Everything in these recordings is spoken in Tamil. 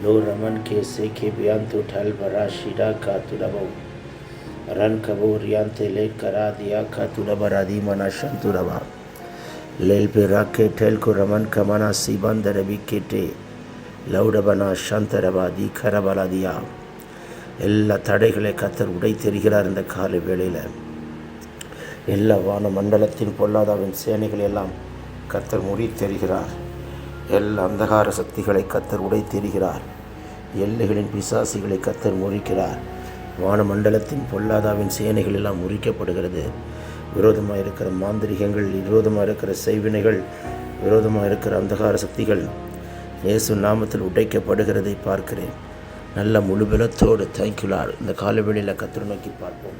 लो रमन के से के बयान तो ठल भरा शिरा का तुरबो रन कबो रियांते ले करा दिया का तुरबरा दी मना शंतुरबा लेल पे रख के ठेल को रमन कमना सीबंद रबी केटे லவுடபனா சந்தரபாதி கரபலதியா எல்லா தடைகளை கத்தர் உடை தெரிகிறார். இந்த காலை வேளையில் எல்லா வான மண்டலத்தின் பொல்லாதாவின் சேனைகள் எல்லாம் கத்தர் முறி தெரிகிறார். எல்லா அந்தகார சக்திகளை கத்தர் உடை தெரிகிறார். எல்லைகளின் பிசாசிகளை கத்தர் முறிக்கிறார். வான மண்டலத்தின் பொல்லாதாவின் சேனைகள் எல்லாம் முறிக்கப்படுகிறது. விரோதமாக இருக்கிற மாந்திரிகங்கள், விரோதமாக இருக்கிற செய்வினைகள், விரோதமாக இருக்கிற அந்தகார சக்திகள் இயேசு நாமத்தில் உடைக்கப்படுகிறதை பார்க்கிறேன். நல்ல முழு பலத்தோடு தேங்க்யூலார். இந்த காலவெளியில் கத்தரை நோக்கி பார்ப்போம்.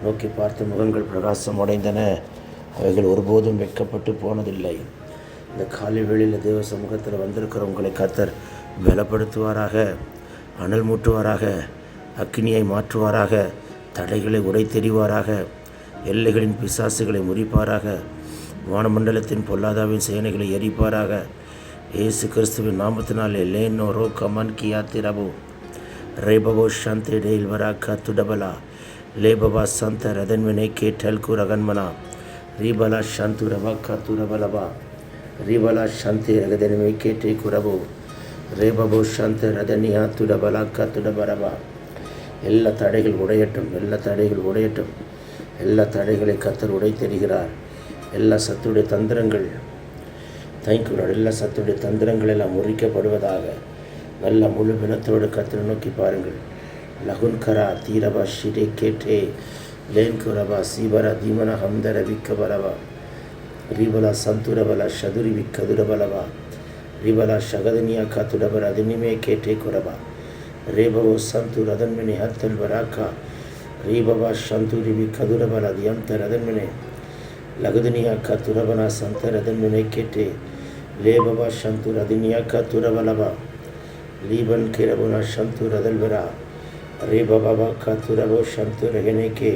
நோக்கி பார்த்த முகங்கள் பிரகாசம் அடைந்தன. அவைகள் ஒருபோதும் வெட்கப்பட்டு போனதில்லை. இந்த காலவெளியில் தேவ சமூகத்தில் வந்திருக்கிற உங்களை கத்தர் பலப்படுத்துவாராக, அனல் மூட்டுவாராக, அக்கினியை மாற்றுவாராக, தடைகளை உடை தெரிவாராக, எல்லைகளின் பிசாசுகளை முறிப்பாராக, வானமண்டலத்தின் பொல்லாதாவின் சேனைகளை எரிப்பாராக. இயேசு கிறிஸ்துவின் நாமத்தினாலே லேனோ ரோ கமன் கியா திரபோ ரேபபோ ஷந்தே டேல் வராக்கா துடபலா லேபபா சந்த ரதன்வினை கேட்டல் குரகன்மனா ரீபலா ஷந்து ரபாக்கா துரபலபா ரீபலா ஷந்தே ரகதன்மை கேட்டே குரபோ ரேபபோ ஷந்த ரதனியா துடபலாக்கா துடபரபா. எல்லா தடைகள் உடையட்டும், எல்லா தடைகள் உடையட்டும். எல்லா தடைகளை கத்தர் உடை தெரிகிறார். எல்லா சத்துடைய தந்திரங்கள் தேங்க்யூலார். எல்லா சத்துடைய தந்திரங்கள் எல்லாம் முறிக்கப்படுவதாக. நல்ல முழு பிணத்தோடு கத்தரை நோக்கி பாருங்கள். லகுன்கரா தீரபா ஷிடே கேட்டே லேன்குரபா சீபரா தீமன ஹம்தர விக்கபலவா ரீபலா சந்துரபலா ஷதுரி விக்கதுரபலவா ரீபலா ஷகதனியா காத்துடபர அதினிமே கேட்டே குரபா ரேபவோ சந்து ரதன்மினே ஹத்தல் வராக்கா ரீபபா சந்துரி விக்கதுரபல தியந்த ரதன்மினே லகுதனியா கத்துரபனா சந்த ரதன்மினை கேட்டே லேபபா சந்து ரதினியா கத்துரபலபா லீபன் கிரபுனா சந்து ரதல்வரா ரேபபா கத்துரபோ சந்து ரகனேக்கே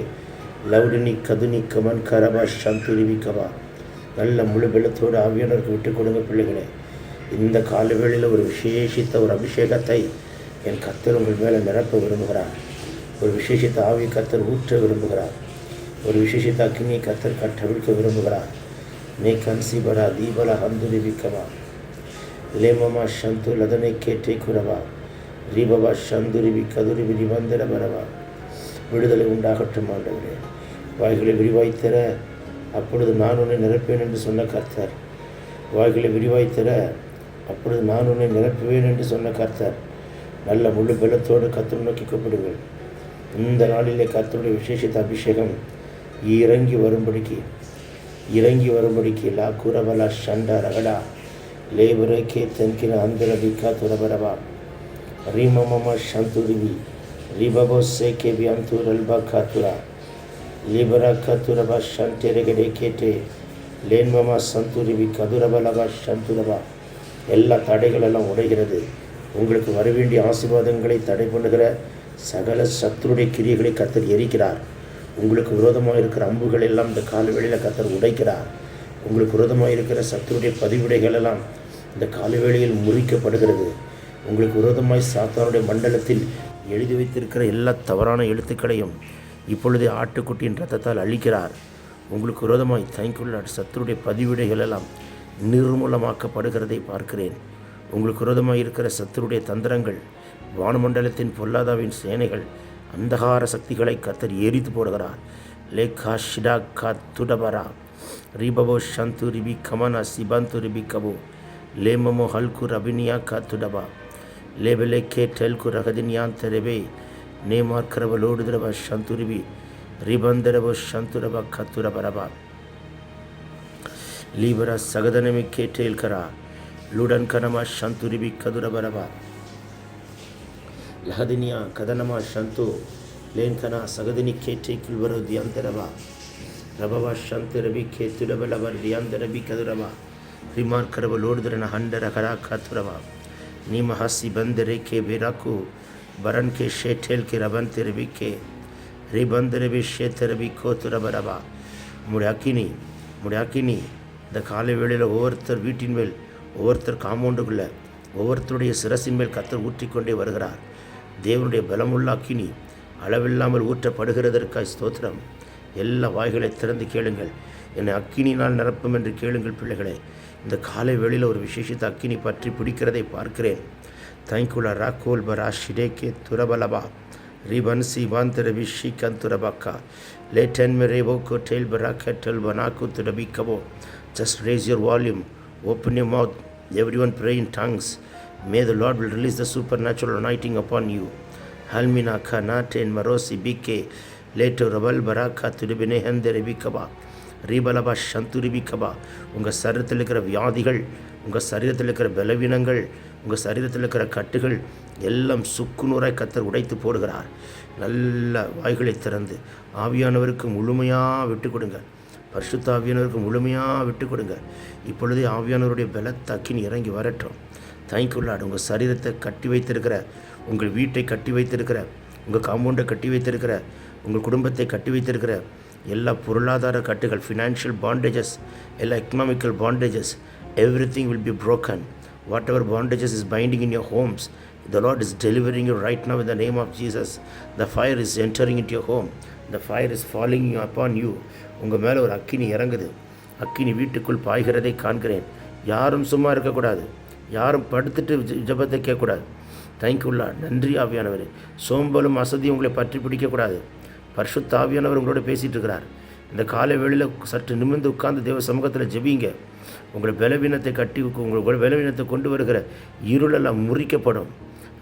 லவுடினி கதுனி கமன் கரபா சந்து ரிவிக்கபா. நல்ல முழு வெள்ளத்தோடு ஆவியானவருக்கு விட்டுக் கொடுங்க பிள்ளைகளே. இந்த காலவேளையில் ஒரு விசேஷித்த ஒரு அபிஷேகத்தை என் கத்தர் உங்கள் மேலே நிரப்ப விரும்புகிறார். ஒரு விசேஷித்த ஆவி கத்தர் ஊற்ற விரும்புகிறார். ஒரு விசேஷித்த அக்கினியை கத்தர் கட்டவிழ்க்க விரும்புகிறார். மே கன்சிபரா தீபலா ஹந்துரி விக்கவா லேமமா ஷந்து லதனை கேட்டே குரவா ரீபவா ஷந்துரிவி கதுரிவி நிபந்தர பரவா. விடுதலை உண்டாகட்டும் ஆண்டவரே. வாய்களை விரிவாய்த்தர அப்பொழுது நான் உன்னை நிரப்பேன் என்று சொன்ன கர்த்தர். வாய்களை விரிவாய்த்தர அப்பொழுது நான் உன்னை நிரப்புவேன் என்று சொன்ன கர்த்தர். நல்ல முழு பலத்தோடு கத்தர் நோக்கி கூப்பிடுங்கள். இந்த நாளிலே கர்த்தருடைய விசேஷித்த அபிஷேகம் இறங்கி வரும்படிக்கு லா குரபலா ஷண்டா ரகடா லேபரேக்கே தென்கிற அந்தரபிக்கா துரபரபா ரீமமமா ஷந்துரிவி ரிபபோ சேகே வியந்தூர் அல்பா காத்துரா லிபரா கத்துரபா ஷண்டெரகடே கேட்டே லேன்மமா சந்துரிவி கதுரபலபா ஷந்துரபா. எல்லா தடைகளெல்லாம் உடைகிறது. உங்களுக்கு வரவேண்டிய ஆசீர்வாதங்களை தடை பண்ணுகிற சகல சத்துருடைய கிரியைகளை கத்தர் எரிக்கிறார். உங்களுக்கு விரோதமாக இருக்கிற அம்புகள் எல்லாம் இந்த காலவேளையில் கத்தர் உடைக்கிறார். உங்களுக்கு விரோதமாக இருக்கிற சத்துருடைய பதிவிடைகள் எல்லாம் இந்த காலவேளையில் முறிக்கப்படுகிறது. உங்களுக்கு விரோதமாய் சாத்தானுடைய மண்டலத்தில் எழுதி வைத்திருக்கிற எல்லா தவறான எழுத்துக்களையும் இப்பொழுதே ஆட்டுக்குட்டியின் ரத்தத்தால் அழிக்கிறார். உங்களுக்கு விரோதமாய் தேங்க்யூள்ள சத்துருடைய பதிவிடைகள் எல்லாம் நிர்மூலமாக்கப்படுகிறதை பார்க்கிறேன். உங்களுக்கு விரோதமாக இருக்கிற சத்துருடைய தந்திரங்கள், வானமண்டலத்தின் பொல்லாதாவின் சேனைகள், அந்தகார சக்திகளை கத்தர் எரித்து போடுகிறார். லேகா ஷிடா கா துடபரா ரீபபோ ஷந்து ரிபி கமனா சிபந்து ரிபி கபோ லேமமோ ஹல்கு ரபினியா கா துடபா லேபலே கே டெல்கு ரகதினியான் தெரபே நேமார்கரப லோடுதரப ஷந்துரிபி ரிபந்தரபோ ஷந்துரபா கத்துரபரபா லீபரா சகதனமி கே டேல்கரா லுடன் கனமா ஷந்துரிபி கதுரபரபா லஹதினியா கதனமா ஷந்து லேன்கனா சகதினி கேட்டை குல்வரோ தியாந்தரபா ரபவா ஷந்து ரபி கே துடபலவர் தியாந்தரபி கதுரபா ரிமார்கரப லோடுதரன ஹண்டர கரா காத்துரபா நீமஹாசி பந்தரே கே விராக்கு பரன் கே ஷேட்டேல் கே ரபந்த் ரபி கே ரிபந்தரபி ஷேத்தரபி கோத்துரபரபா. முடைய அக்கினி இந்த காலை வேளையில் ஒவ்வொருத்தர் வீட்டின் மேல், ஒவ்வொருத்தர் காம்பவுண்டுக்குள்ளே ஒவ்வொருத்தருடைய சிரசின் மேல் கர்த்தர் ஊற்றிக்கொண்டே வருகிறார். தேவனுடைய பலமுள்ள அக்கினி அளவில்லாமல் ஊற்றப்படுகிறதற்காய் ஸ்தோத்திரம். எல்லா வாய்களை திறந்து கேளுங்கள். என்னை அக்கினினால் நிரப்பும் என்று கேளுங்கள் பிள்ளைகளே. இந்த காலை வேளையில் ஒரு விசேஷித்த அக்கினி பற்றி பிடிக்கிறதை பார்க்கிறேன். தேங்க்யூலா ராக்கோல் பரா ஷிடேகே துரபலபா ரிபன்சி பாந்தர விஷி கந்துரபாக்கா லேட்டன் மெரேபோக்கோ டெல் பரா kettle பனாக்கு துரபிக்கவோ. Just raise your volume, open your mouth, everyone pray in tongues. May the Lord will release the supernatural anointing upon you. Halmina kanate en marosi bike leto rabal baraka tudibine hende rebikaba ribalaba shanturibikaba. உங்கள் சரீரத்தில் இருக்கிற வியாதிகள், உங்கள் சரீரத்தில் இருக்கிற பலவீனங்கள், உங்கள் சரீரத்தில் இருக்கிற கட்டுகள் எல்லாம் சுக்குநூறாய் கர்த்தர் உடைத்து போடுகிறார். நல்ல வாய்களை திறந்து ஆவியானவருக்கு முழுமையாக விட்டு கொடுங்க. பரிசுத்த ஆவியானவருக்கு முழுமையாக விட்டு கொடுங்க. இப்பொழுதே ஆவியானவருடைய பலத்த அக்கினி இறங்கி வரட்டும். தேங்க்யூலாட். உங்கள் சரீரத்தை கட்டி வைத்திருக்கிற, உங்கள் வீட்டை கட்டி வைத்திருக்கிற, உங்கள் காம்பவுண்டை கட்டி வைத்திருக்கிற, உங்கள் குடும்பத்தை கட்டி வைத்திருக்கிற எல்லா பொருளாதார கட்டுகள், ஃபினான்ஷியல் பாண்டேஜஸ், எல்லா economical bondages, everything will be broken. Whatever bondages is binding in your homes, the Lord is delivering you right now in the name of Jesus. The fire is entering into your home. The fire is falling upon you. உங்கள் மேலே ஒரு அக்கினி இறங்குது. அக்கினி வீட்டுக்குள் பாய்கிறதை காண்கிறேன். யாரும் சும்மா இருக்கக்கூடாது. யாரும் படுத்துட்டு ஜெபத்தை கேட்கக்கூடாது. தேங்க்யூல்லா. நன்றி ஆவியானவர். சோம்பலும் அசதியும் உங்களை பற்றி பிடிக்கக்கூடாது. பரிசுத்த ஆவியானவர் உங்களோட பேசிகிட்டு இருக்கிறார். இந்த காலை வேளையில் சற்று நிமிர்ந்து உட்கார்ந்து தேவ சமூகத்தில் ஜெபிங்க. உங்களை பலவீனத்தை கட்டி, உங்களோட பலவீனத்தை கொண்டு வருகிற இருளெல்லாம் முறிக்கப்படும்.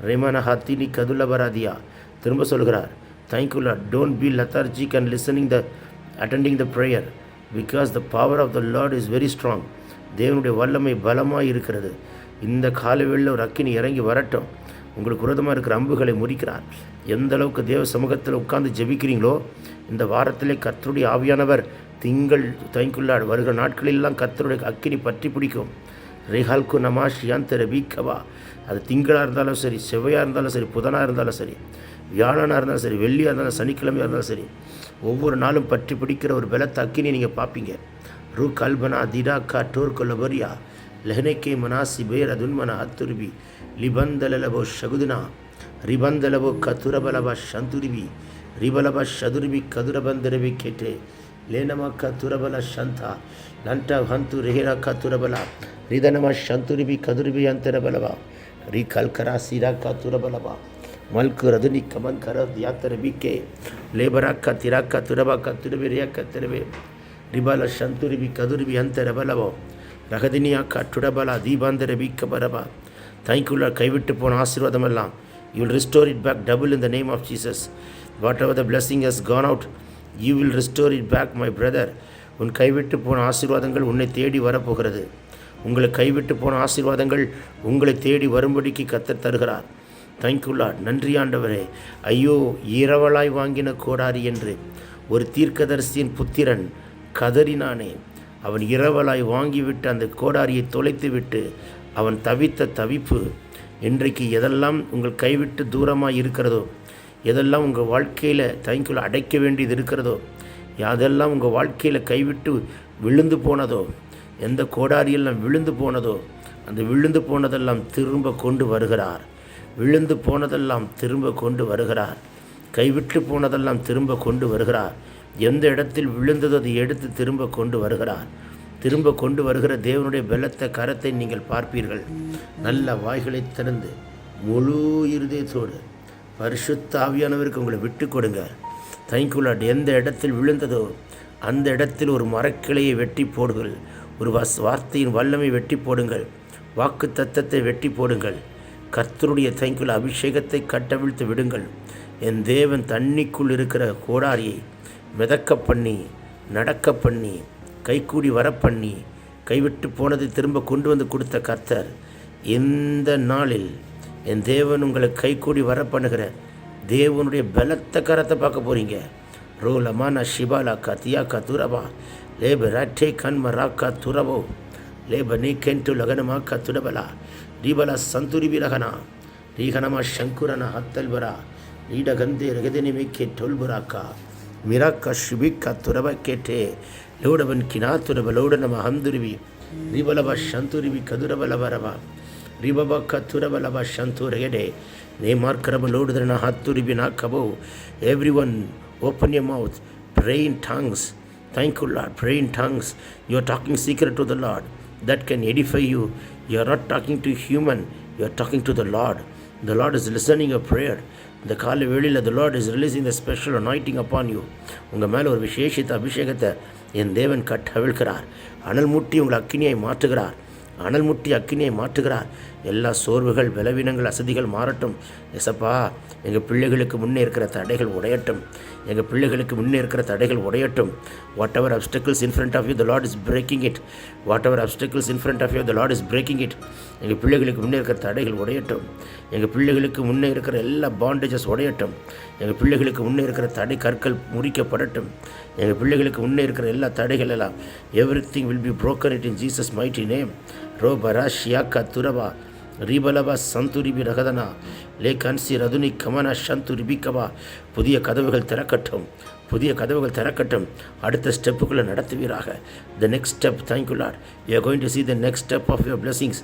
ரெமன ஹத்தினி கதுல வராதியா. திரும்ப சொல்கிறார். தேங்க்யூல்லா. Don't be lethargic and attending the prayer, because the power of the Lord is very strong. தேவனுடைய வல்லமை பலமாக இருக்கிறது. இந்த காலை வேளையில் ஒரு அக்கினி இறங்கி வரட்டும். உங்களுக்கு விரோதமாக இருக்கிற அம்புகளை முறிக்கிறார். எந்த அளவுக்கு தேவ சமூகத்தில் உட்கார்ந்து ஜெபிக்கிறீங்களோ, இந்த வாரத்திலே கர்த்தருடைய ஆவியானவர் திங்கள் தேங்க்யூல்லாட் வருகிற நாட்களெல்லாம் கர்த்தருடைய அக்கினி பற்றி பிடிக்கும். ரேஹால்கு நமாஷ் யாந்தர பீக்கவா. அது திங்களாக இருந்தாலும் சரி, செவ்வாயாக இருந்தாலும் சரி, புதனாக இருந்தாலும் சரி, வியாழனாக இருந்தாலும் சரி, வெள்ளியாக இருந்தாலும், சனிக்கிழமையாக இருந்தாலும் சரி, ஒவ்வொரு நாளும் பற்றி பிடிக்கிற ஒரு பலத்த அக்கினி நீங்கள் பார்ப்பீங்க. ரூ கல்பனா திடாக்கா டோர்கொல்லபரியா லெஹனேக்கே மனாசி பேர் அதுன்மனா அத்துருபி லிபந்தலபோ ஷகுதுனா ரிபந்தலபோ கத்துரபலபா சந்துருபி ரிபலபா ஷதுருபி கதுரபந்தரபி கேட்டே லேனமா கத்துரபல சந்தா லண்டா ஹந்து ரெஹிரா கத்துரபலா ரிதனமா சந்துருபி கதுருபி அந்தரபலபா ரி கல்கரா சீரா கத்துரபலபா மல்கு ரதுனி கமன் கர யாத்திர பிகே லேபராக்கா திராக்கா துரபாக்கா துரபிரியாக்கா திரவே ரிபால சந்துரிபி கதுரிபி அந்த ரபலவோ ரகதினியாக்கா டுடபலா தீபாந்தர பிக்க பரபா. தேங்க்யூல்லா. கைவிட்டு போன ஆசீர்வாதம் எல்லாம் you will restore it back double in the name of Jesus. Whatever the blessing has gone out, you will restore it back my brother. உன் கைவிட்டு போன ஆசீர்வாதங்கள் உன்னை தேடி வரப்போகிறது. உங்களை கைவிட்டு போன ஆசீர்வாதங்கள் உங்களை தேடி வரும்படிக்கு கர்த்தர் தருகிறார். தேங்க்யூல்லா. நன்றி ஆண்டவரே. ஐயோ, இரவலாய் வாங்கின கோடாரி என்று ஒரு தீர்க்கதரிசியின் புத்திரன் கதறினானே. அவன் இரவலாய் வாங்கிவிட்டு அந்த கோடாரியை தொலைத்து விட்டு அவன் தவித்த தவிப்பு இன்றைக்கு எதெல்லாம் உங்கள் கைவிட்டு தூரமாக இருக்கிறதோ, எதெல்லாம் உங்கள் வாழ்க்கையில் தேங்க்யூல்லா அடைக்க வேண்டியது இருக்கிறதோ, அதெல்லாம் உங்கள் வாழ்க்கையில் கைவிட்டு விழுந்து போனதோ, எந்த கோடாரியெல்லாம் விழுந்து போனதோ, அந்த விழுந்து போனதெல்லாம் திரும்ப கொண்டு வருகிறார். விழுந்து போனதெல்லாம் திரும்ப கொண்டு வருகிறார். கைவிட்டு போனதெல்லாம் திரும்ப கொண்டு வருகிறார். எந்த இடத்தில் விழுந்ததோ அதை எடுத்து திரும்ப கொண்டு வருகிறார். திரும்ப கொண்டு வருகிற தேவனுடைய பலத்த கரத்தை நீங்கள் பார்ப்பீர்கள். நல்ல வாய்களை திறந்து முழு இருதயத்தோடு பரிசுத்த ஆவியானவருக்கு உங்களை விட்டு கொடுங்க. தேங்க்யூலாட். எந்த இடத்தில் விழுந்ததோ அந்த இடத்தில் ஒரு மரக்கிளையை வெட்டி போடுங்கள். ஒரு வார்த்தையின் வல்லமை வெட்டி போடுங்கள். வாக்கு தத்தத்தை வெட்டி போடுங்கள். கர்த்தருடைய தேங்க்யூல அபிஷேகத்தை கட்டவிழ்த்து விடுங்கள். என் தேவன் தண்ணிக்குள் இருக்கிற கோடாரியை மிதக்க பண்ணி, நடக்க பண்ணி, கைக்கூடி வரப்பண்ணி, கைவிட்டு போனதை திரும்ப கொண்டு வந்து கொடுத்த கர்த்தர் இந்த நாளில் என் தேவன் உங்களை கைக்கூடி வர பண்ணுகிற தேவனுடைய பலத்த கரத்தை பார்க்க போகிறீங்க. ரோலமான ஷிபாலா கத்தியாக்கா துரபா லேப ராட்டே கண்மராக்கா துரபோ லேப நீ கென்ட்டு லகனமாக்கா துடபலா ரீபலா சந்துரிபி ரகனா ரீகனமா சங்குரனா ஹத்தல்பரா நீடகந்தே ரகதினிமிக்கே டொல்புராக்கா மிராக்கா ஷுபிக்கா துரப கேட்டே லோடவன் kina துரப லோடனம ஹந்துருவி ரீபலபா சந்துரிபி கதுரபலபரபா Ribaba Katurabalaba Shanturede, Nemarkaraba Lord than a Haturibinakabo. Everyone, open your mouth, pray in tongues. Thank you, Lord. Pray in tongues. You are talking secret to the Lord. That can edify you. You are not talking to human. You are talking to the Lord. The Lord is listening your prayer. இந்த காலை வேளையில் the Lord is releasing the special anointing upon you. உங்கள் மேலே ஒரு விசேஷித்த அபிஷேகத்தை என் தேவன் கட்டவிழ்கிறார். அனல் மூட்டி உங்கள் அக்கினியை மாற்றுகிறார். அனல் முட்டி அக்கினியை மாற்றுகிறார். எல்லா சோர்வுகள், பலவீனங்கள், அசதிகள் மாறட்டும். எசப்பா, எங்கள் பிள்ளைகளுக்கு முன்னே இருக்கிற தடைகள் உடையட்டும். எங்கள் பிள்ளைகளுக்கு முன்னே இருக்கிற தடைகள் உடையட்டும். Whatever obstacles in front of you, the Lord is breaking it. Whatever obstacles in front of you, the Lord is breaking it. எங்கள் பிள்ளைகளுக்கு முன்னே இருக்கிற தடைகள் உடையட்டும். எங்கள் பிள்ளைகளுக்கு முன்னே இருக்கிற எல்லா பாண்டேஜஸ் உடையட்டும். எங்கள் பிள்ளைகளுக்கு முன்னே இருக்கிற தடை கற்கள் முறிக்கப்படட்டும். எங்கள் பிள்ளைகளுக்கு முன்னே இருக்கிற எல்லா தடைகள் எல்லாம் everything will be broken it in Jesus mighty name. ரோபரா ஷியாக்கா துரபா ரீபலபா சந்துரிபி ரகதனா லே கன்சி ரதுனி கமனா சந்துரிபிக்கவா. புதிய கதவுகள் திறக்கட்டும். புதிய கதவுகள் திறக்கட்டும். அடுத்த ஸ்டெப்புக்குள்ளே நடத்துவீராக. The next step, thank you Lord. You are going to see the next step of your blessings.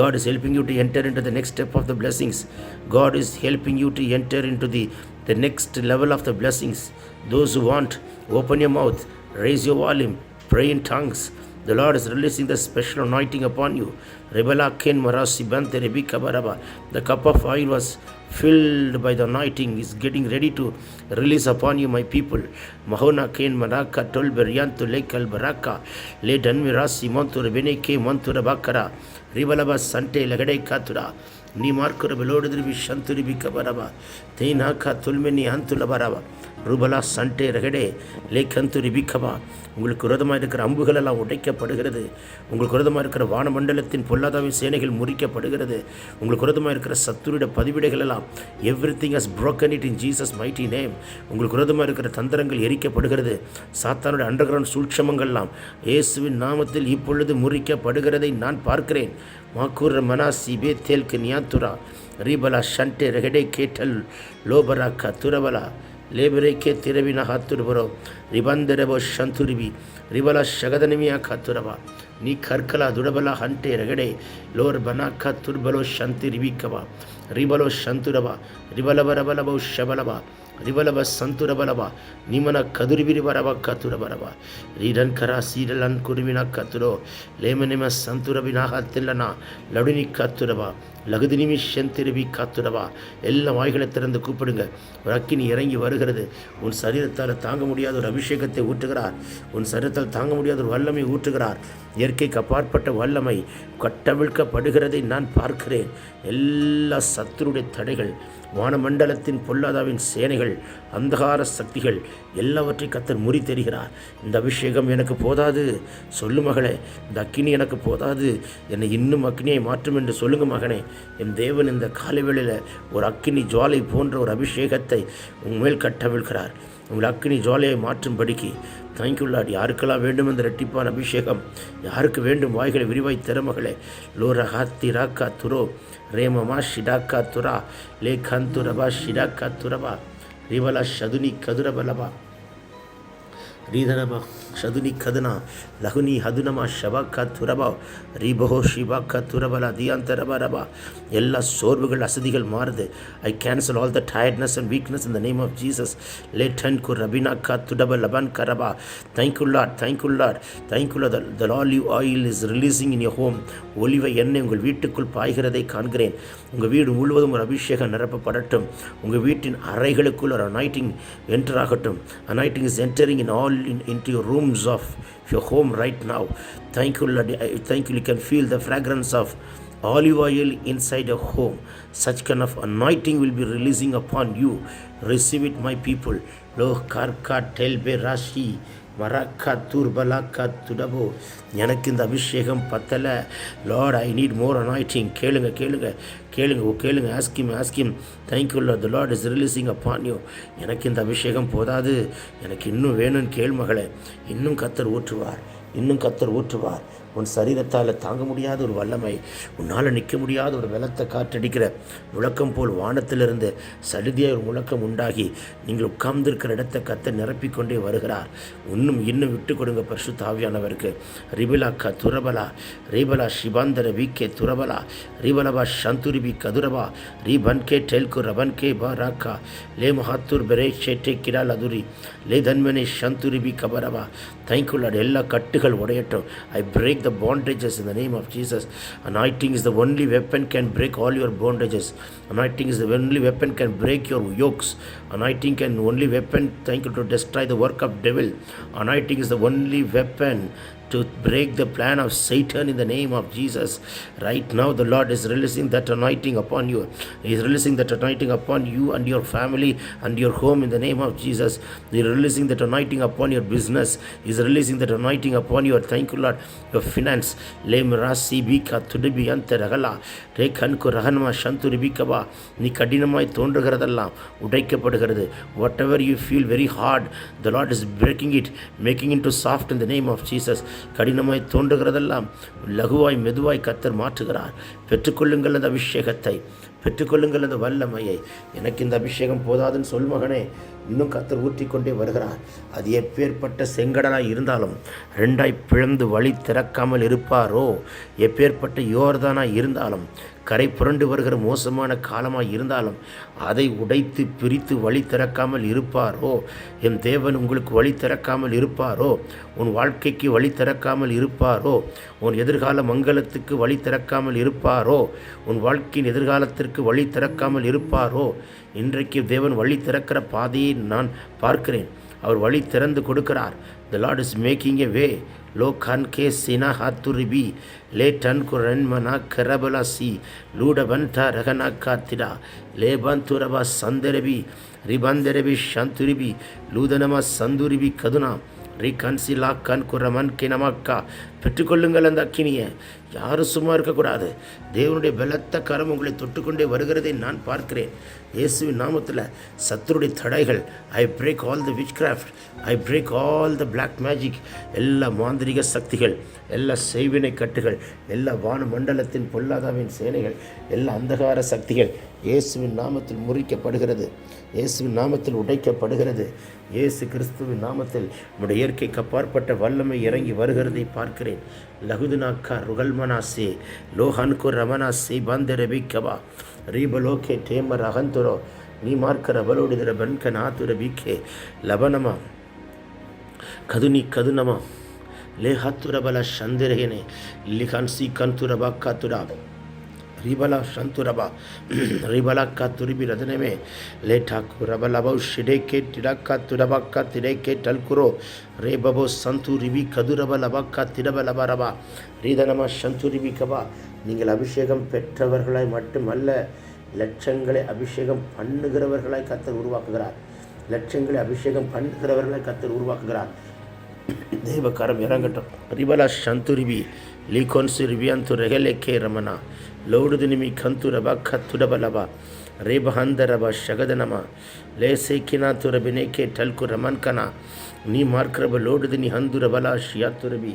God is helping you to enter into the next step of the blessings. God is helping you to enter into the next level of the blessings. Those who want, open your mouth, raise your volume, pray in tongues. The Lord is releasing the special anointing upon you. Rebala ken marasi bante rebika baraba. The cup of oil was filled by the anointing is getting ready to release upon you, my people. Mahona ken maraka tol beriantu lekal baraka le dan mirasi montu rebene ke montu rabakara ribalaba sante lagade katura ni markura belodri vishanturi bikabaraba teina ka tulmeni antula baraba ரூபலா சண்டே ரகடே லேக்கந்துரி பிக்கபா. உங்களுக்கு விரோதமாக இருக்கிற அம்புகள் எல்லாம் உடைக்கப்படுகிறது. உங்களுக்கு விரோதமாக இருக்கிற வானமண்டலத்தின் பொல்லாதாவின் சேனைகள் முறிக்கப்படுகிறது. உங்களுக்கு விரோதமாக இருக்கிற சத்துருடைய பதிவிடைகள் எல்லாம் everything has broken it in Jesus mighty name. உங்களுக்கு விரோதமாக இருக்கிற தந்திரங்கள் எரிக்கப்படுகிறது. சாத்தானுடைய அண்டர்கிரவுண்ட் சூட்சமங்கள்லாம் இயேசுவின் நாமத்தில் இப்பொழுது முறிக்கப்படுகிறதை நான் பார்க்கிறேன். மாக்கூர் மனாசி பேத்தேல்க்கு நியாத்துரா ரீபலா ஷண்டே ரகடே கேட்டல் லோபரா கத்துரவலா ಲೇಬರೇಕೆ ತಿರವಿನ ಹಾತುರಬರೋ ರಿಬಂದರಬೋ ಶಂತುರಿಬಿ ರಿಬಲ ಶಗದನಿಮಿಯ ಖಾತುರಬ ನೀ ಕರ್ಕಲ ದುಡಬಲ ಹಂಟೆ ರಗಡೆ ಲೋರ್ ಬನ ಖಾತುರ್ಬಲೋ ಶಂತಿ ರಿಬಿಕಬ ರಿಬಲೋ ಶಂತುರಬ ರಿಬಲಬರಬಲಬೋ ಶಬಲಬ ರಿಬಲಬ ಸಂತುರಬಲಬ ನಿಮನ ಕದುರಿಬಿರಿ ಬರಬ ಕತುರಬರಬ ರೀಡನ್ ಕರ ಸೀರಲನ್ ಕುರುವಿನ ಕತುರೋ ಲೇಮನಿಮ ಸಂತುರಬಿನ ಹತ್ತಿಲ್ಲನ ಲಡುನಿ ಕತುರಬ லகுதி நிமிஷம் திரும்பி காத்துடவா. எல்லா வாய்களை திறந்து கூப்பிடுங்க. ஒரு அக்கினி இறங்கி வருகிறது. உன் சரீரத்தால் தாங்க முடியாத ஒரு அபிஷேகத்தை ஊற்றுகிறார். உன் சரீரத்தால் தாங்க முடியாத ஒரு வல்லமை ஊற்றுகிறார். இயற்கைக்கு அப்பாற்பட்ட வல்லமை கட்டவிழ்க்கப்படுகிறதை நான் பார்க்கிறேன். எல்லா சத்துருடைய தடைகள், வானமண்டலத்தின் பொல்லாதாவின் சேனைகள், அந்தகார சக்திகள் எல்லாவற்றையும் கர்த்தர் முறி தெரிகிறார். இந்த அபிஷேகம் எனக்கு போதாது, சொல்லு மகளே. இந்த அக்கினி எனக்கு போதாது, என்னை இன்னும் அக்கினியை மாற்றும் என்று சொல்லுங்க மகனே. என் தேவன் இந்த காலை வேளையில் ஒரு அக்கினி ஜுவாலை போன்ற ஒரு அபிஷேகத்தை உண்மையில் கட்டவிழ்கிறார். உங்கள் அக்கினி ஜுவாலையை மாற்றும்படிக்கு தேங்க்யூ லார்ட். யாருக்கெல்லாம் வேண்டும் இந்த இரட்டிப்பான அபிஷேகம், யாருக்கு வேண்டும் வாய்களை விரிவாய் திறமகளே. லோர ஹாத்தி ராக்கா துரோ ரேமமா ஷிடாக்கா துரா லே கந்துரபா ஷிடாக்கா துரபா ரிவலா ஷதுனி கதுரபலபா ரீதனபா ஷதுனி கதுனா லகுனி ஹதுனமா ஷபாக்கா துரபா ரீபஹோ ஷிபாக்கா துரபலா தியாந்தரபரபா. எல்லா சோர்வுகள், அசதிகள் மாறுது. I cancel all the tiredness and weakness in the name of Jesus. லேட்டன் கு ரபினாக்கா துடப லபன் கரபா. Thank you Lord, thank you Lord, thank you Lord. The olive oil is releasing in your home. ஒலிவ எண்ணெய் உங்கள் வீட்டுக்குள் பாய்கிறதை காண்கிறேன். உங்கள் வீடு முழுவதும் ஒரு அபிஷேகம் நிரப்பப்படட்டும். உங்கள் வீட்டின் அறைகளுக்குள் ஒரு அனாயிட்டிங் என்டர் ஆகட்டும். Anointing is entering in all into your rooms of your home right now. Thank you Lord. Thank you. You can feel the fragrance of olive oil inside your home. Such kind of anointing will be releasing upon you. Receive it, my people. Lo karka telbe rashi மரக்கா தூர்பலாக்கா துடபோ. எனக்கு இந்த அபிஷேகம் பத்தலை லார்ட், ஐ நீட் மோர் அனாயிட்டிங். கேளுங்க கேளுங்க கேளுங்க கேளுங்க. Ask him ask him. Thank you Lord. The Lord is releasing upon you. எனக்கு இந்த அபிஷேகம் போதாது, எனக்கு இன்னும் வேணும்னு கேள் மகளே. இன்னும் கர்த்தர் ஊற்றுவார், இன்னும் கர்த்தர் ஊற்றுவார். உன் சரீரத்தால் தாங்க முடியாத ஒரு வல்லமை, உன்னால் நிற்க முடியாத ஒரு வெள்ளத்தை காற்றடிக்கிற முழக்கம் போல் வானத்திலிருந்து சலுதியாக ஒரு முழக்கம் உண்டாகி நீங்கள் உட்கார்ந்திருக்கிற இடத்தை கத்த நிரப்பிக்கொண்டே வருகிறார். இன்னும் விட்டு கொடுங்க பரிசுத்த ஆவியானவருக்கு. ரிபிலா க துரபலா ரீபலா ஷிபாந்தர விகே துரபலா ரீபலபா சந்துரிபி கதுரபா ரீபன்கே டெல்கு ரபன்கே பா ராக்கா லே மஹாத்தூர் பெரே ஷேட்டே கிடால் அதுரி லே தன்மனே சந்துரிபி கபரபா. Thank you Lord. எல்லா கட்டுகள் உடையட்டும். I break the bondages in the name of Jesus. Anointing is the only weapon can break all your bondages. Anointing is the only weapon can break your yokes. Anointing can only weapon, thank you, to destroy the work of devil. Anointing is the only weapon to break the plan of Satan in the name of Jesus. Right now the Lord is releasing that anointing upon you. He is releasing that anointing upon you and your family and your home in the name of Jesus. He is releasing that anointing upon your business. He is releasing that anointing upon your, thank you Lord, your finance. Lem rasi bika tudibi ante ragala re kanku rahanma shantu ribikaba. நீ கடினமாய் தோன்றுகிறதெல்லாம் உடைக்கப்படுகிறது. Whatever you feel very hard, the Lord is breaking it, making it to soft in the name of Jesus. கடினமாய் தோன்றுகிறதெல்லாம் லகுவாய் மெதுவாய் கர்த்தர் மாற்றுகிறார். பெற்றுக்கொள்ளுங்கள் அந்த அபிஷேகத்தை, பெற்றுக்கொள்ளுங்கள் அந்த வல்லமையை. எனக்கு இந்த அபிஷேகம் போதாதுன்னு சொல் மகனே, இன்னும் கர்த்தர் ஊற்றிக்கொண்டே வருகிறார். அது எப்பேற்பட்ட செங்கடலாய் இருந்தாலும் ரெண்டாய் பிளந்து வழி திறக்காமல் இருப்பாரோ, எப்பேற்பட்ட யோர்தானாய் இருந்தாலும் கரை புரண்டு வருகிற மோசமான காலமாய் இருந்தாலும் அதை உடைத்து பிரித்து வழி திறக்காமல் இருப்பாரோ, என் தேவன் உங்களுக்கு வழி திறக்காமல் இருப்பாரோ, உன் வாழ்க்கைக்கு வழி திறக்காமல் இருப்பாரோ, உன் எதிர்கால மங்களத்துக்கு வழி திறக்காமல் இருப்பாரோ, உன் வாழ்க்கையின் எதிர்காலத்திற்கு வழி திறக்காமல் இருப்பாரோ. இன்றைக்கு தேவன் வழி திறக்கிற பாதையை நான் பார்க்கிறேன். அவர் வழி திறந்து கொடுக்கிறார். The Lord is making a way. Lo kan ke sina haturibi le tan kuran mana karabala si luda banta ragana katida le banturaba sanderebi ribanderebi shanturibi ludanama sanduribi kaduna ரீகன்சிலா கண் குரமன் கிணமக்கா. பெற்றுக்கொள்ளுங்கள் அந்த அக்கினியை. யாரும் சும்மா இருக்கக்கூடாது. தேவனுடைய பலத்த கரம் உங்களை தொட்டுக்கொண்டே வருகிறதை நான் பார்க்கிறேன். இயேசுவின் நாமத்தில் சத்துருடைய தடைகள், I break all the witchcraft, I break all the black magic. எல்லா மாந்திரிக சக்திகள், எல்லா செய்வினை கட்டுகள், எல்லா வான மண்டலத்தின் பொல்லாதாவின் சேனைகள், எல்லா அந்தகார சக்திகள் இயேசுவின் நாமத்தில் முறிக்கப்படுகிறது, இயேசுவின் நாமத்தில் உடைக்கப்படுகிறது. இயேசு கிறிஸ்துவின் நாமத்தில் நம்முடைய இயற்கைக்கு அப்பாற்பட்ட வல்லமை இறங்கி வருகிறதை பார்க்கிறேன். லகுதுனாக்கா ருகல்மனாசே லோஹன்கு ரமனாசே பந்தரபிக்கபா ரீபலோகே டேமர் அகந்துரோ நீ மார்க்கர பலோடிதர பன்க நாத்துர பிக்கே லபனமா கதுனி கதுனமா லேஹத்துரபல சந்திரகனே லிகன்சி கந்துரபா காத்துரா ரிபலா சந்துரபா ரிபலா காத்துரிபி ரதனமே லேட்டாக்கு ரபலபோ ஷிடேக்கே டிடாக்கா துடபாக்கா திடேக்கே டல்குரோ ரேபபோ சந்துரிபி கதுரபலபாக்கா திடபலபரபா ரீதனமா சந்துரிபி கபா. நீங்கள் அபிஷேகம் பெற்றவர்களாய் மட்டுமல்ல, லட்சங்களை அபிஷேகம் பண்ணுகிறவர்களாய் கர்த்தர் உருவாக்குகிறார். லட்சங்களை அபிஷேகம் பண்ணுகிறவர்களாய் கர்த்தர் உருவாக்குகிறார். தேவக்காரம் இறங்கட்டும். ரிபலா சந்துரிபி லீகொன்சு ரிபியந்து ரெகலேக்கே ரமனா லோடுதுனிமி கந்துரபா கத்துடபலபா ரேபஹந்தரபா ஷகதனமா லேசேக்கினா துரபினேக்கே டல்கு ரமன்கனா நீ மார்க்கரப லோடுதினி ஹந்துரபலா ஷியாத்துரபி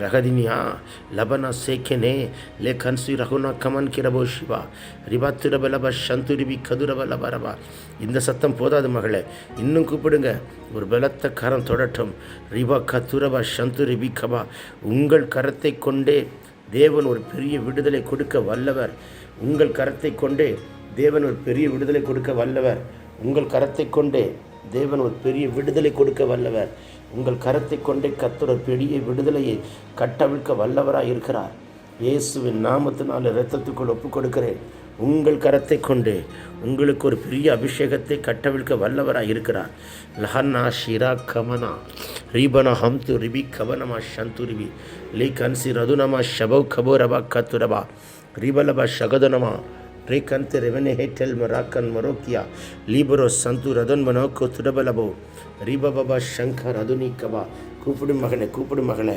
ரகதினியா லபனா சேக்கனே லே கன்சி ரகுனா கமன் கிரபோ சிவா ரிபாத்துரபலபா சந்துரிபி கதுரபலபரபா. இந்த சத்தம் போதாது மகளே, இன்னும் கூப்பிடுங்க. ஒரு பலத்த கரம் தொடட்டும். ரிபா கத்துரபா சந்துரிபி கபா. உங்கள் கரத்தை கொண்டே தேவன் ஒரு பெரிய விடுதலை கொடுக்க வல்லவர். உங்கள் கரத்தை கொண்டே தேவன் ஒரு பெரிய விடுதலை கொடுக்க வல்லவர். உங்கள் கரத்தை கொண்டே தேவன் ஒரு பெரிய விடுதலை கொடுக்க வல்லவர். உங்கள் கரத்தை கொண்டே கர்த்தர் ஒரு பெரிய விடுதலையை கட்டவிழ்க்க வல்லவராக இருக்கிறார். இயேசுவின் நாமத்தினால் இரத்தத்துக்குள் ஒப்புக் கொடுக்கிறேன். உங்கள் கரத்தை கொண்டே உங்களுக்கு ஒரு பெரிய அபிஷேகத்தை கட்டவிழ்க்க வல்லவராக இருக்கிறார். லஹன்னா ஷிரா கமனா ரீபனா ஹம்து ரிபி கவனமா சந்துரிபி லீ கன்சி ரதுனமா ஷபௌ கபோ ரபா கத்துரபா ரிபலபா ஷகதனமா ரேகந்த் ரெவனே ஹேட்டல் மராக்கன் மரோக்கியா லீபரோ சந்து ரதன் மனோக்கோ துடபலபோ ரீபபா சங்கர் அதுனி கபா. கூப்பிடும் மகனே, கூப்பிடும் மகளே.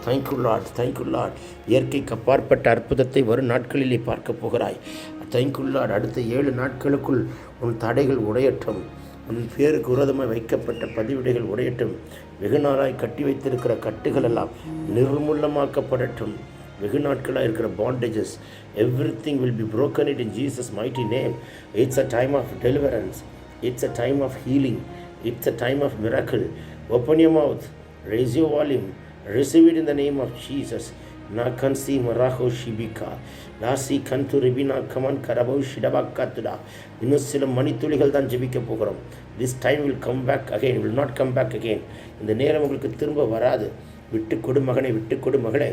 Thank you Lord, thank you Lord. இயற்கைக்கு அப்பாற்பட்ட அற்புதத்தை வரும் நாட்களிலே பார்க்க போகிறாய். Thank you Lord. அடுத்த 7 நாட்களுக்குள் உன் தடைகள் உடையட்டும். உன் பேருக்கு விரோதமாக வைக்கப்பட்ட பதிவிடைகள் உடையட்டும். வெகு நாளாய் கட்டி வைத்திருக்கிற கட்டுகள் எல்லாம் நிர்மூலமாக்கப்படட்டும். வெகு நாட்களாக இருக்கிற bondages everything will be broken it in Jesus mighty name. It's a time of deliverance. It's a time of healing. It's a time of miracle. Open your mouth, raise your volume, receive it in the name of Jesus. Na kansi maraho shibika லாசி கந்து ரிபினா கமன் கரபோ ஷிடபாக்காத்துடா. இன்னும் சில மணித்துளிகள் தான் ஜெபிக்க போகிறோம். This time will come back again, will not come back again. இந்த நேரம் உங்களுக்கு திரும்ப வராது. விட்டு கொடு மகனை, விட்டு கொடு மகளே.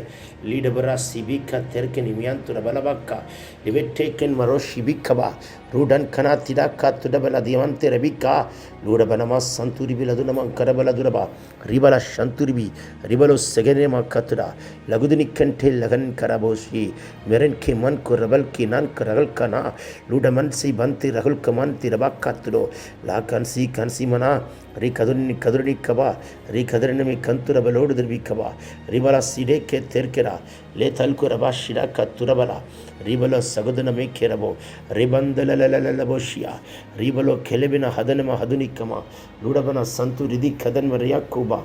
லீடபரா சிபிகா தெற்கன் இமியாந்துர பலபாக்கா லிவெட்டேக்கன் மரோ ஷிபிக்கபா ரூடன் கனா திடாக்கா துடபல தியவந்தே ரபிக்கா லூடபனமா சந்துரிபி லதுனமா கரபல துரபா ரிபல சந்துரிபி ரிபலோ செகனேமா கத்துடா லகுதுனி கண்டே லகன் கரபோஷி மெரன் கே மன் को रबल की नान करगल कना लूडमन सी बनती रगुल कमन तिरबा कातुडो ला कंसी कंसी मना री कदुरनी कबा री कदरने में कंतु रबलोड दरबी कबा रिबला सीडे के तेरकेरा ले तल को रबा शिरा कतुरबला रिबलो सगदन में केरबो रिबंदललललबोशिया रिबलो खेलेबिना हदनम हदुनी कमा लूडबना संतु रिदि कदन वरिया कोबा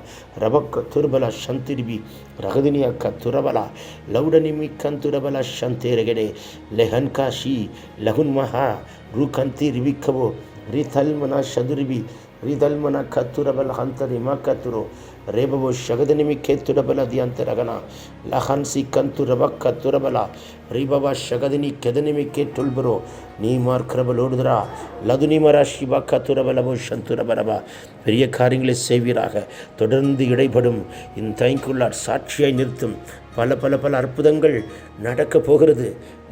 रबक तुरबला शंतिरिबी रगदिनिया कतुरबला लौडनी में कंतुरबला शंतेरगडे लेहन काशी लहुन महा रूकंती रिबिकबो रिथलमना शदुरिबी रिदल्मना कतुरबल हंतरिमा कतुरो रेबो शगदनिमि केतुरबल दियंतरगना लहंसी कंतुरब कतुरबला रिबवा शगदनी केदनिमि केटुल्बरो நீமார் கிரபலோடுதரா லதுனிமரா சிவா கத்துரபலபோ சந்துரபரபா. பெரிய காரியங்களை செய்வீராக. தொடர்ந்து இடைப்படும் இந்த தைக்குள்ளார் சாட்சியாய் நிறுத்தும். பல பல பல அற்புதங்கள் நடக்கப் போகிறது.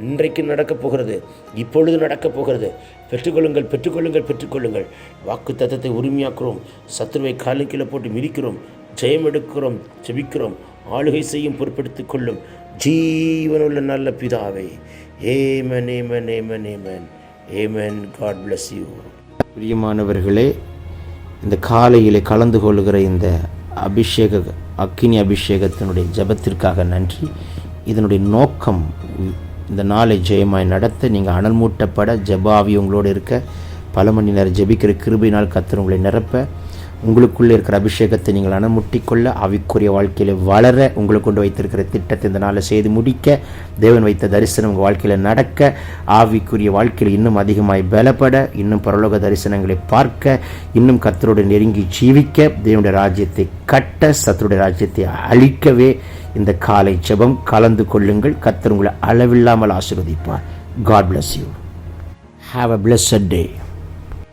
இன்றைக்கு நடக்கப் போகிறது. இப்பொழுது நடக்கப் போகிறது. பெற்றுக்கொள்ளுங்கள், பெற்றுக்கொள்ளுங்கள், பெற்றுக்கொள்ளுங்கள். வாக்கு தத்தத்தை உரிமையாக்குறோம். சத்துருவை காலின் கீழே போட்டு மிதிக்கிறோம். ஜெயம் எடுக்கிறோம், ஜெபிக்கிறோம். ஆளுகை செய்யும் பொறுப்பெடுத்துக் கொள்ளும் ஜீவனுள்ள நல்ல பிதாவே. Amen amen amen amen amen. God bless you. பிரியமானவர்களே, இந்த காலையிலே கலந்து கொள்ளுகிற இந்த அக்கினி அபிஷேகத்தினுடைய ஜபத்திற்காக நன்றி. இதனுடைய நோக்கம் இந்த நாளை ஜெயமாய் நடத்த, நீங்கள் அனல் மூட்டப்பட, ஜபாவி உங்களோடு இருக்க, பல மணி நேரம் ஜெபிக்கிற கிருபையினால் கர்த்தர் உங்களை நிரப்ப, உங்களுக்குள்ளே இருக்கிற அபிஷேகத்தை நீங்கள் அனமுட்டிக்கொள்ள, ஆவிக்குரிய வாழ்க்கையில் வளர, உங்களை கொண்டு வைத்திருக்கிற திட்டத்தை இந்த நாளில் செய்து முடிக்க, தேவன் வைத்த தரிசனம் உங்கள் வாழ்க்கையில் நடக்க, ஆவிக்குரிய வாழ்க்கையில் இன்னும் அதிகமாய் பலப்பட, இன்னும் பரலோக தரிசனங்களை பார்க்க, இன்னும் கர்த்தரோடு நெருங்கி ஜீவிக்க, தேவனுடைய ராஜ்யத்தை கட்ட, சத்துருடைய ராஜ்யத்தை அழிக்கவே இந்த காலை ஜெபம் கலந்து கொள்ளுங்கள். கர்த்தர் உங்களை அளவில்லாமல் ஆசீர்வதிப்பார். God bless you. Have a blessed day.